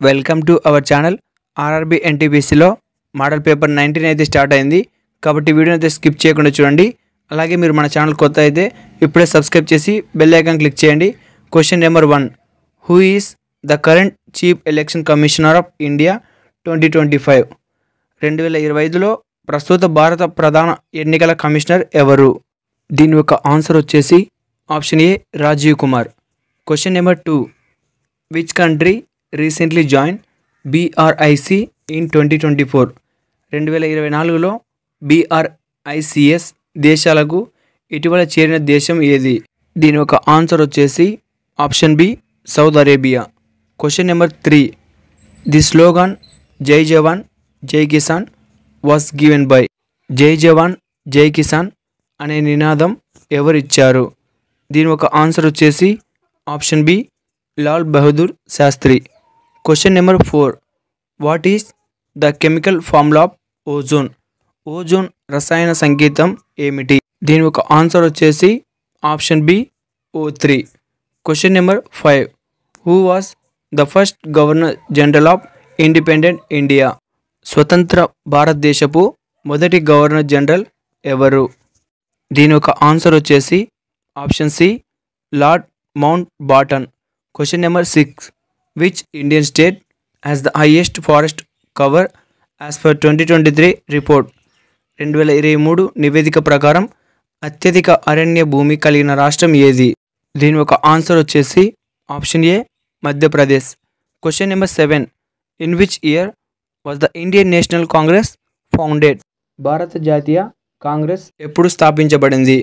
Welcome to our channel. RRB ఎన్టీపీసీలో model paper 19 అయితే start అయింది కాబట్టి వీడియోని అయితే స్కిప్ చేయకుండా చూడండి. అలాగే మీరు మన ఛానల్ కొత్త అయితే ఇప్పుడే సబ్స్క్రైబ్ చేసి బెల్ ఐకాన్ క్లిక్ చేయండి. Question number 1, who is the current chief election commissioner of India 2025? 2025లో ప్రస్తుత భారత ప్రధాన ఎన్నికల కమిషనర్ ఎవరు? దీని యొక్క ఆన్సర్ వచ్చేసి option A Rajiv Kumar. Question number 2, which country recently join BRIC in 2024? 2024లో BRICS దేశాలకు ఇటీవల చేరిన దేశం ఏది? దీని యొక్క ఆన్సర్ వచ్చేసి option B Saudi Arabia. Question number 3, the slogan Jai Jawan జై కిసాన్ వాస్ గివెన్ బై? జై జవాన్ జై కిసాన్ అనే నినాదం ఎవరిచ్చారు? దీని యొక్క ఆన్సర్ వచ్చేసి option B Lal Bahadur Shastri. Question number 4, what is the chemical formula of ozone? Ozone రసాయన సంకేతం ఏమిటి? దీని యొక్క ఆన్సర్ వచ్చేసి option B O3. Question number 5, who was the first governor general of independent India? స్వతంత్ర భారతదేశపు మొదటి గవర్నర్ జనరల్ ఎవరు? దీని యొక్క ఆన్సర్ వచ్చేసి option C Lord Mountbatten. Question number 6, which Indian state has the highest forest cover as per 2023 report? 2023 నివేదిక ప్రకారం అత్యధిక అరణ్య భూమి కలిగిన రాష్ట్రం ఏది? దీని యొక్క ఆన్సర్ వచ్చేసి option A Madhya Pradesh. Question number 7, in which year was the Indian National Congress founded? భారత జాతీయ కాంగ్రెస్ ఎప్పుడు స్థాపించబడింది?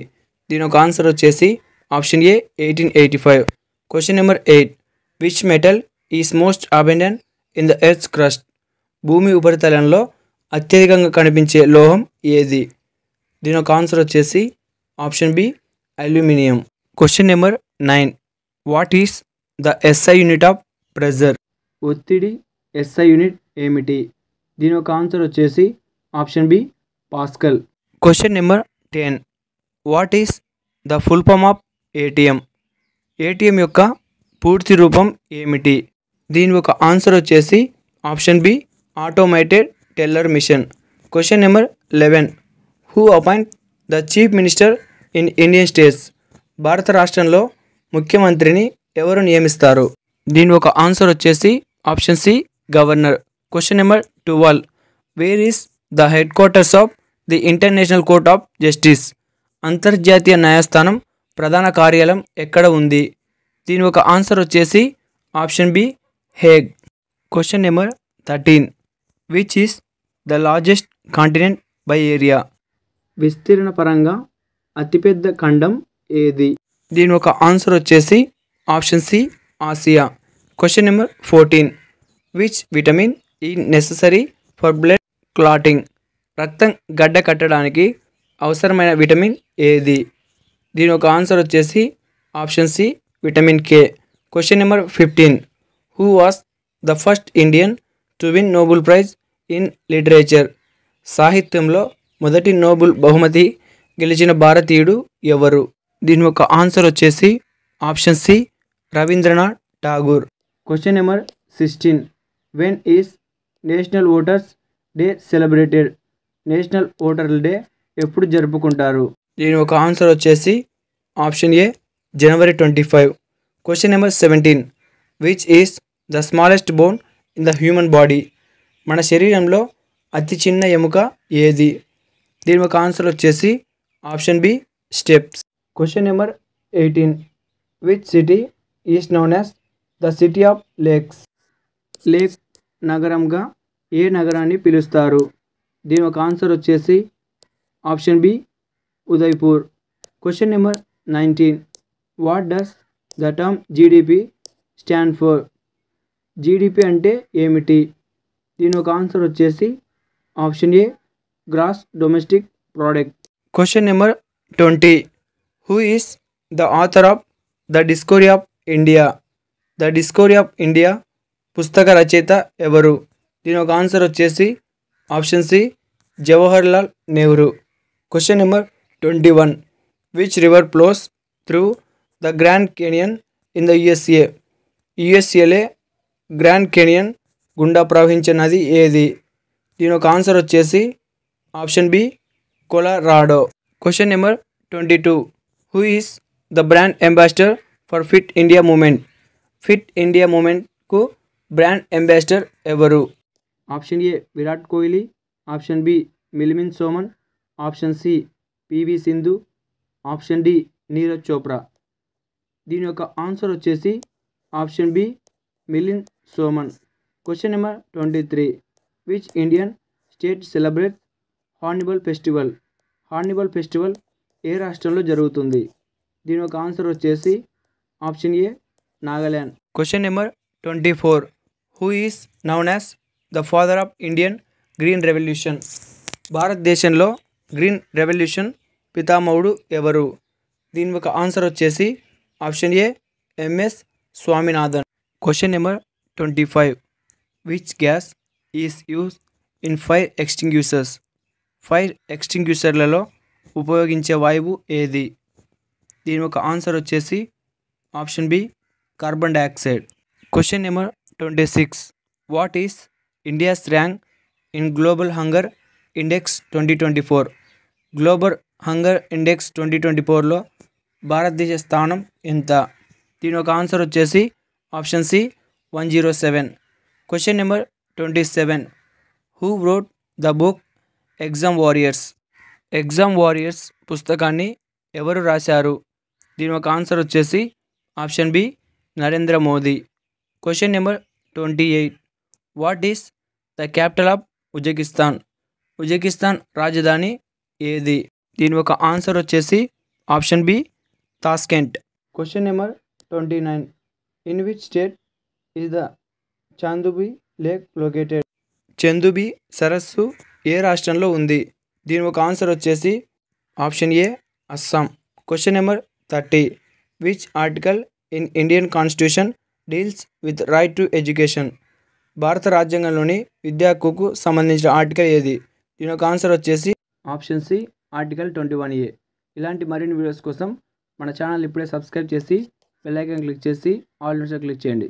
దీని యొక్క ఆన్సర్ వచ్చేసి option A 1885. Question number 8, which metal is most abundant in the earth's crust? భూమి ఉపరితలంలో అత్యధికంగా కనిపించే లోహం ఏది? దీని యొక్క ఆన్సర్ వచ్చేసి option B aluminium. Question number 9, what is the SI unit of pressure? ఒత్తిడి SI యూనిట్ ఏమిటి? దీని యొక్క ఆన్సర్ వచ్చేసి option B pascal. Question number 10, what is the full form of ATM? ATM యొక్క పూర్తి రూపం ఏమిటి? దీని యొక్క ఆన్సర్ వచ్చేసి option B automated teller machine. Question number 11, who appoint the chief minister in Indian states? భారత రాష్ట్రంలో ముఖ్యమంత్రిని ఎవరు నియమిస్తారు? దీని యొక్క ఆన్సర్ వచ్చేసి option C governor. Question number 12, where is the headquarters of the international court of justice? అంతర్జాతీయ న్యాయస్థానం ప్రధాన కార్యాలయం ఎక్కడ ఉంది? దీని యొక్క ఆన్సర్ వచ్చేసి option B Hague. Question number 13, which is the largest continent by area? విస్తీర్ణ పరంగా అతిపెద్ద ఖండం ఏది? దీని యొక్క ఆన్సర్ వచ్చేసి option C Asia. Question number 14, which vitamin is necessary for blood clotting? రక్తం గడ్డ కట్టడానికి అవసరమైన విటమిన్ ఏది? దీని యొక్క ఆన్సర్ వచ్చేసి option C vitamin K. Question number 15, who was the first Indian to win Nobel prize in literature? సాహిత్యంలో మొదటి నోబెల్ బహుమతి గెలిచిన భారతీయుడు ఎవరు? దీని యొక్క ఆన్సర్ వచ్చేసి option C Rabindranath Tagore. Question number 16, when is national voters day celebrated? National ఓటర్ల డే ఎప్పుడు జరుపుకుంటారు? దీని యొక్క ఆన్సర్ వచ్చేసి ఆప్షన్ ఏ జనవరి 25. Question number 17, which is the smallest bone in the human body? మన శరీరంలో అతి చిన్న ఎముక ఏది? దీని యొక్క ఆన్సర్ వచ్చేసి option B steps. Question number 18, which city is known as the city of lakes? Lake నగరంగా ఏ నగరాన్ని పిలుస్తారు? దీని యొక్క ఆన్సర్ వచ్చేసి option B Udaipur. Question number 19, what does the term GDP stand for? GDP అంటే ఏమిటి? దీని ఒక ఆన్సర్ వచ్చేసి option A gross domestic product. Question number 20, who is the author of the discovery of India? The discovery of India పుస్తక రచయిత ఎవరు? దీని ఒక ఆన్సర్ వచ్చేసి option C Jawaharlal Nehru. Question number 21, which river flows through the Grand Canyon in the USA? యుఎస్ఏలో Grand Canyon గుండా ప్రవహించే నది ఏది? దీని యొక్క ఆన్సర్ వచ్చేసి option B Colorado. Question number 22. Who is the brand ambassador for Fit India movement? Fit India మూమెంట్కు brand ambassador ఎవరు? Option A Virat Kohli, option B Milind Soman, option C PV Sindhu, option D Neeraj Chopra. దీని యొక్క ఆన్సర్ వచ్చేసి option B Milind Soman. Question number 23. Which Indian state celebrate Hornbill Festival? Hornbill Festival ఏ రాష్ట్రంలో జరుగుతుంది? దీని యొక్క ఆన్సర్ వచ్చేసి option A Nagaland. Question number 24. Who is known as the father of Indian Green Revolution? భారతదేశంలో గ్రీన్ రెవల్యూషన్ పితామహుడు ఎవరు? దీని యొక్క ఆన్సర్ వచ్చేసి option A MS Swaminathan. Question number 25. Which gas is use in fire extinguishers? Fire ఎక్స్టింగ్యూషర్లలో ఉపయోగించే వాయువు ఏది? దీని యొక్క ఆన్సర్ వచ్చేసి option B carbon dioxide. Question number 26. What is India's rank in Global Hunger Index 2024? Global Hunger Index 2024లో భారతదేశ స్థానం ఎంత? దీని యొక్క ఆన్సర్ వచ్చేసి option C 107. Question number 27. Who wrote the book Exam Warriors? Exam Warriors పుస్తకాన్ని ఎవరు రాశారు? దీని యొక్క ఆన్సర్ వచ్చేసి option B Narendra Modi. Question number 28. What is the capital of Uzbekistan? Uzbekistan రాజధాని ఏది? దీని యొక్క ఆన్సర్ వచ్చేసి option B Tashkent. Question number 29. In which state is the Chandubi lake located? Chandubi సరస్సు ఏ రాష్ట్రంలో ఉంది? దీని ఒక ఆన్సర్ వచ్చేసి option A Assam. Question number 30. Which article in Indian constitution deals with right to education? భారత రాజ్యాంగంలోని విద్యా హక్కుకు సంబంధించిన ఆర్టికల్ ఏది? దీని ఒక ఆన్సర్ వచ్చేసి ఆప్షన్ సి ఆర్టికల్ 21A. ఇలాంటి మరిన్ని వీడియోస్ కోసం మన ఛానల్ ఇప్పుడే సబ్స్క్రైబ్ చేసి బెల్ ఐకాన్ క్లిక్ చేసి ఆల్ నోటిఫికేషన్ క్లిక్ చేయండి.